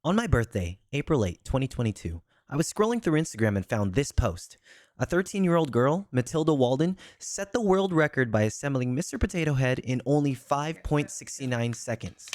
On my birthday, April 8, 2022, I was scrolling through Instagram and found this post. A 13-year-old girl, Matilda Walden, set the world record by assembling Mr. Potato Head in only 5.69 seconds.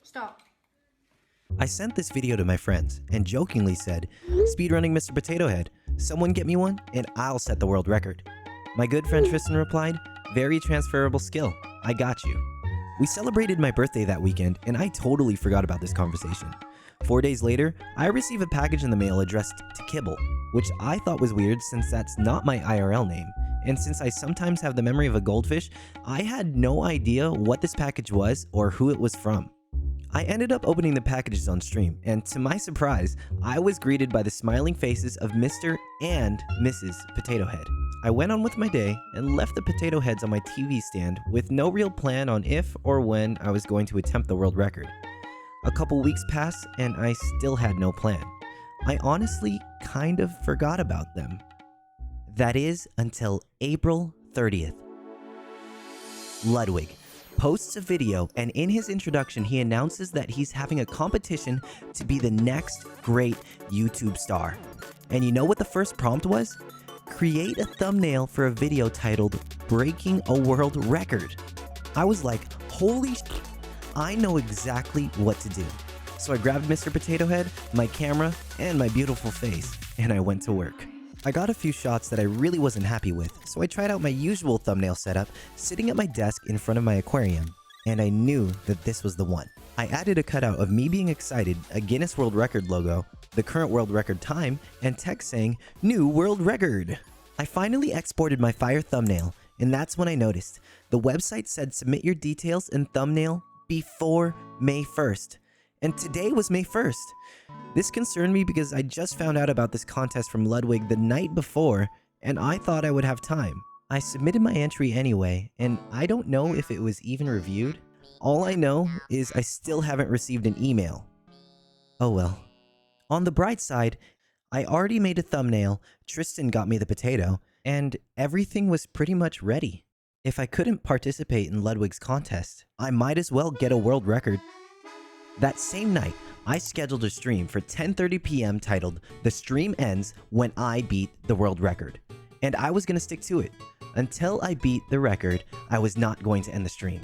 Stop. I sent this video to my friends and jokingly said, "Speedrunning Mr. Potato Head, someone get me one and I'll set the world record." My good friend Tristan replied, "Very transferable skill, I got you." We celebrated my birthday that weekend and I totally forgot about this conversation. 4 days later, I received a package in the mail addressed to Kibble, which I thought was weird since that's not my IRL name. And since I sometimes have the memory of a goldfish, I had no idea what this package was or who it was from. I ended up opening the packages on stream, and to my surprise, I was greeted by the smiling faces of Mr. and Mrs. Potato Head. I went on with my day and left the potato heads on my TV stand with no real plan on if or when I was going to attempt the world record. A couple weeks passed and I still had no plan. I honestly kind of forgot about them. That is until April 30th. Ludwig posts a video, and in his introduction he announces that he's having a competition to be the next great YouTube star. And you know what the first prompt was? Create a thumbnail for a video titled "Breaking a World Record." I was like, holy sh*, I know exactly what to do. So I grabbed Mr. Potato Head, my camera, and my beautiful face, and I went to work. I got a few shots that I really wasn't happy with, so I tried out my usual thumbnail setup, sitting at my desk in front of my aquarium, and I knew that this was the one. I added a cutout of me being excited, a Guinness World Record logo, the current world record time, and text saying, "New World Record." I finally exported my fire thumbnail, and that's when I noticed. The website said submit your details and thumbnail before May 1st. And today was May 1st. This concerned me because I just found out about this contest from Ludwig the night before, and I thought I would have time. I submitted my entry anyway, and I don't know if it was even reviewed. All I know is I still haven't received an email. Oh well. On the bright side, I already made a thumbnail, Tristan got me the potato, and everything was pretty much ready. If I couldn't participate in Ludwig's contest, I might as well get a world record. That same night, I scheduled a stream for 10:30 p.m. titled "The Stream Ends When I Beat the World Record." And I was going to stick to it. Until I beat the record, I was not going to end the stream.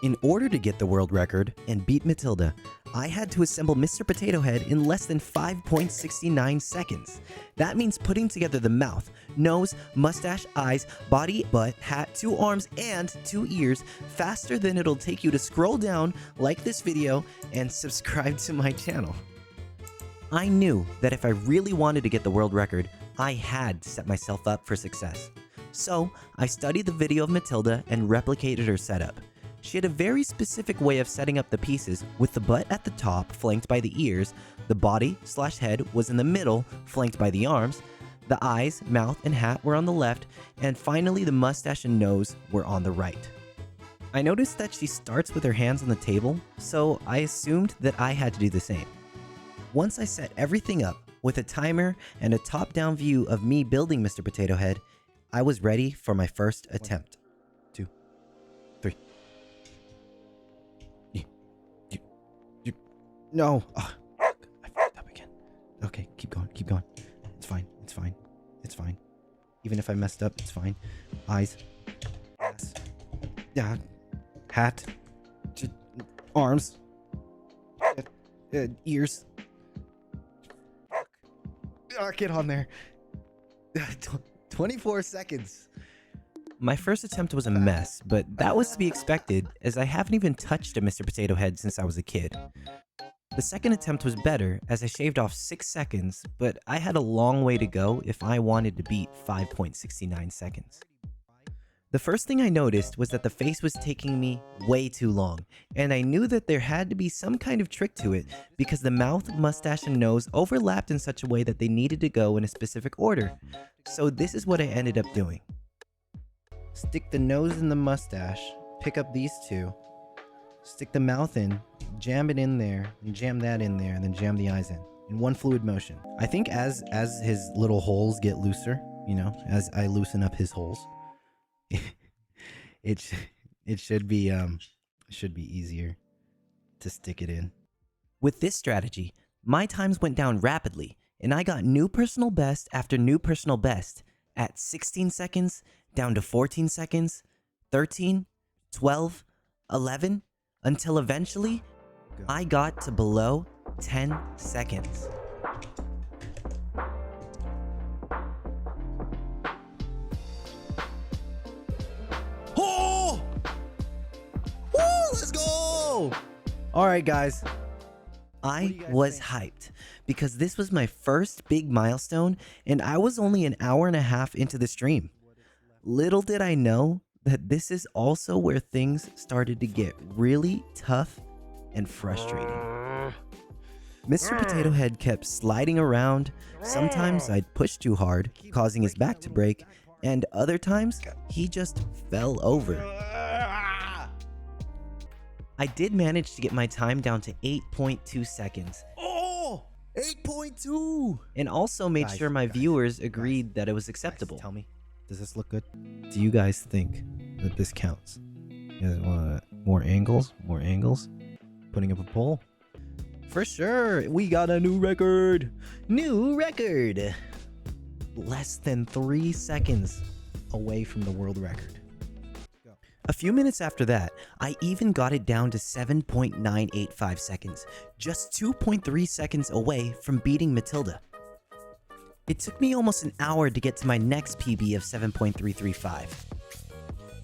In order to get the world record and beat Matilda, I had to assemble Mr. Potato Head in less than 5.69 seconds. That means putting together the mouth, nose, mustache, eyes, body, butt, hat, 2 arms, and 2 ears faster than it'll take you to scroll down, like this video, and subscribe to my channel. I knew that if I really wanted to get the world record, I had to set myself up for success. So I studied the video of Matilda and replicated her setup. She had a very specific way of setting up the pieces, with the butt at the top flanked by the ears, the body/head was in the middle flanked by the arms, the eyes, mouth, and hat were on the left, and finally the mustache and nose were on the right. I noticed that she starts with her hands on the table, so I assumed that I had to do the same. Once I set everything up with a timer and a top-down view of me building Mr. Potato Head, I was ready for my first attempt. 1, 2, 3. No. Oh, I fucked up again. Okay, keep going, keep going. It's fine, it's fine, it's fine. Even if I messed up, it's fine. Eyes. Ass. Yeah. Hat. Arms. Ears. Get on there. 24 seconds. My first attempt was a mess, but that was to be expected, as I haven't even touched a Mr. Potato Head since I was a kid. The second attempt was better, as I shaved off 6 seconds, but I had a long way to go if I wanted to beat 5.69 seconds. The first thing I noticed was that the face was taking me way too long, and I knew that there had to be some kind of trick to it because the mouth, mustache, and nose overlapped in such a way that they needed to go in a specific order. So this is what I ended up doing. Stick the nose in the mustache, pick up these two, stick the mouth in, jam it in there, and jam that in there, and then jam the eyes in one fluid motion. I think as his little holes get looser, you know, as I loosen up his holes, it should be It should be easier to stick it in. With this strategy, my times went down rapidly, and I got new personal best after new personal best at 16 seconds, down to 14 seconds, 13, 12, 11, until eventually I got to below 10 seconds. Oh! Woo, let's go! All right, guys. I was hyped because this was my first big milestone and I was only an hour and a half into the stream. Little did I know that this is also where things started to get really tough and frustrating. Mr. Potato Head kept sliding around. Sometimes I'd push too hard, causing his back to break, and other times he just fell over. I did manage to get my time down to 8.2 seconds. Oh, 8.2! And also made sure my viewers agreed that it was acceptable. Tell me, does this look good? Do you guys think that this counts? You guys want more angles? More angles? Putting up a poll? For sure, we got a new record. New record. Less than 3 seconds away from the world record. A few minutes after that, I even got it down to 7.985 seconds, just 2.3 seconds away from beating Matilda. It took me almost an hour to get to my next PB of 7.335.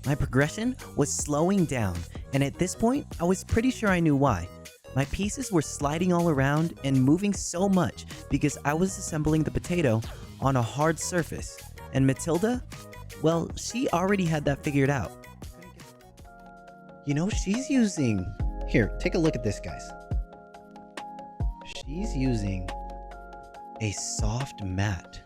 My progression was slowing down, and at this point, I was pretty sure I knew why. My pieces were sliding all around and moving so much because I was assembling the potato on a hard surface, and Matilda, well, she already had that figured out. You know, she's using... Here, take a look at this, guys. She's using a soft mat.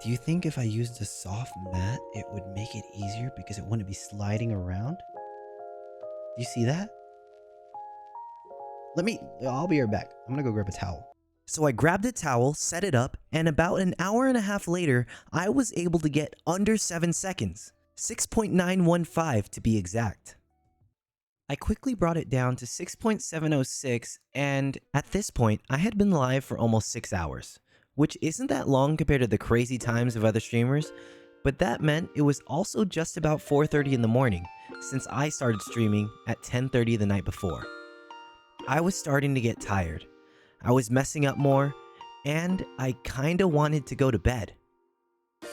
Do you think if I used a soft mat, it would make it easier because it wouldn't be sliding around? Do you see that? I'll be right back. I'm gonna go grab a towel. So I grabbed a towel, set it up, and about an hour and a half later, I was able to get under 7 seconds. 6.915 to be exact. I quickly brought it down to 6.706, and at this point, I had been live for almost 6 hours, which isn't that long compared to the crazy times of other streamers, but that meant it was also just about 4:30 in the morning, since I started streaming at 10:30 the night before. I was starting to get tired. I was messing up more, and I kinda wanted to go to bed.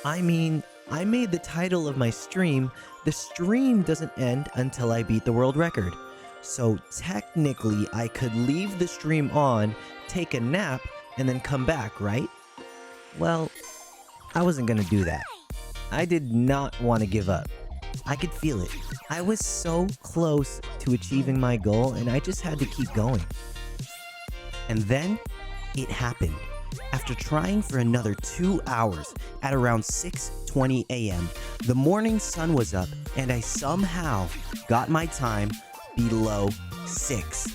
I mean, I made the title of my stream, "The stream doesn't end until I beat the world record." So technically, I could leave the stream on, take a nap, and then come back, right? Well, I wasn't gonna do that. I did not want to give up. I could feel it. I was so close to achieving my goal, and I just had to keep going. And then, it happened. After trying for another 2 hours, at around 6:20 a.m., the morning sun was up and I somehow got my time below 6.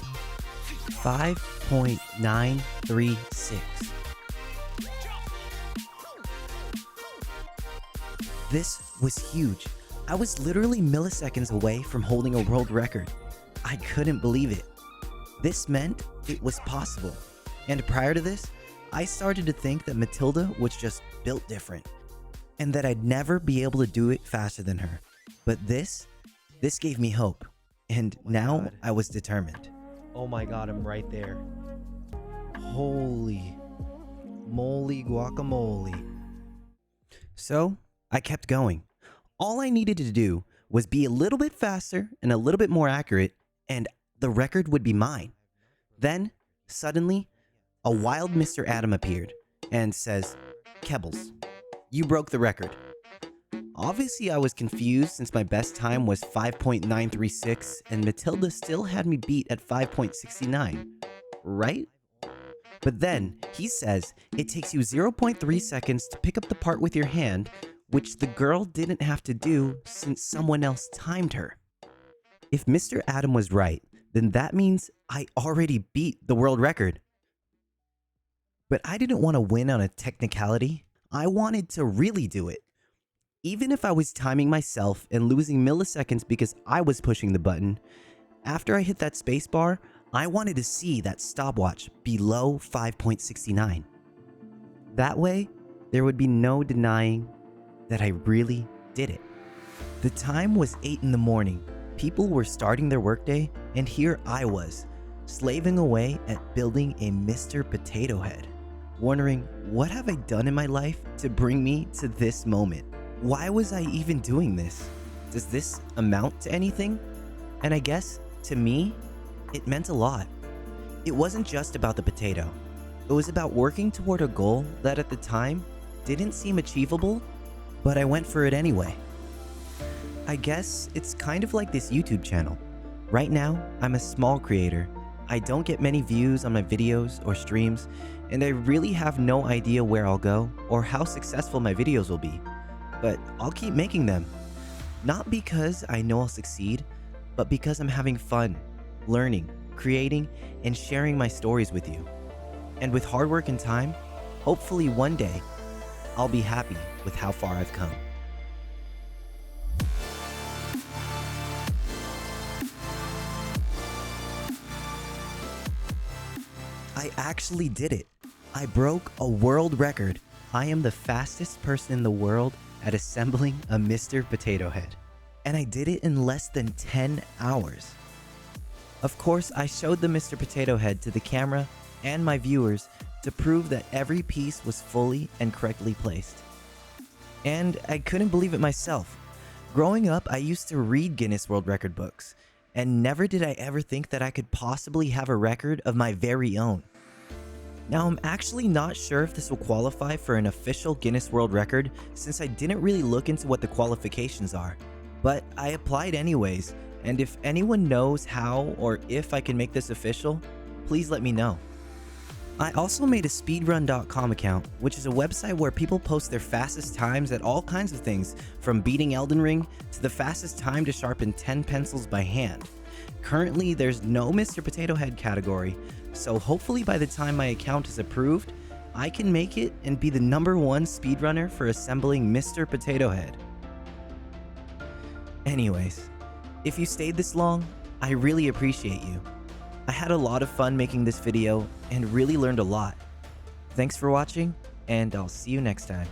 5.936. This was huge. I was literally milliseconds away from holding a world record. I couldn't believe it. This meant it was possible. And prior to this, I started to think that Matilda was just built different and that I'd never be able to do it faster than her. But this gave me hope, and now I was determined. Oh my god, I'm right there. Holy moly guacamole. So I kept going. All I needed to do was be a little bit faster and a little bit more accurate, and the record would be mine. Then, suddenly, a wild Mr. Adam appeared and says, "Kebbles, you broke the record." Obviously, I was confused since my best time was 5.936 and Matilda still had me beat at 5.69, right? But then he says it takes you 0.3 seconds to pick up the part with your hand, which the girl didn't have to do since someone else timed her. If Mr. Adam was right, then that means I already beat the world record. But I didn't want to win on a technicality. I wanted to really do it. Even if I was timing myself and losing milliseconds because I was pushing the button, after I hit that spacebar, I wanted to see that stopwatch below 5.69. That way, there would be no denying that I really did it. The time was 8 in the morning. People were starting their workday, and here I was, slaving away at building a Mr. Potato Head, wondering what have I done in my life to bring me to this moment? Why was I even doing this? Does this amount to anything? And I guess, to me, it meant a lot. It wasn't just about the potato. It was about working toward a goal that at the time didn't seem achievable, but I went for it anyway. I guess it's kind of like this YouTube channel. Right now, I'm a small creator. I don't get many views on my videos or streams, and I really have no idea where I'll go or how successful my videos will be. But I'll keep making them. Not because I know I'll succeed, but because I'm having fun, learning, creating, and sharing my stories with you. And with hard work and time, hopefully one day, I'll be happy with how far I've come. I actually did it. I broke a world record. I am the fastest person in the world at assembling a Mr. Potato Head. And I did it in less than 10 hours. Of course, I showed the Mr. Potato Head to the camera and my viewers to prove that every piece was fully and correctly placed. And I couldn't believe it myself. Growing up, I used to read Guinness World Record books, and never did I ever think that I could possibly have a record of my very own. Now, I'm actually not sure if this will qualify for an official Guinness World Record since I didn't really look into what the qualifications are, but I applied anyways, and if anyone knows how or if I can make this official, please let me know. I also made a speedrun.com account, which is a website where people post their fastest times at all kinds of things, from beating Elden Ring to the fastest time to sharpen 10 pencils by hand. Currently, there's no Mr. Potato Head category, so hopefully by the time my account is approved, I can make it and be the #1 speedrunner for assembling Mr. Potato Head. Anyways, if you stayed this long, I really appreciate you. I had a lot of fun making this video and really learned a lot. Thanks for watching, and I'll see you next time.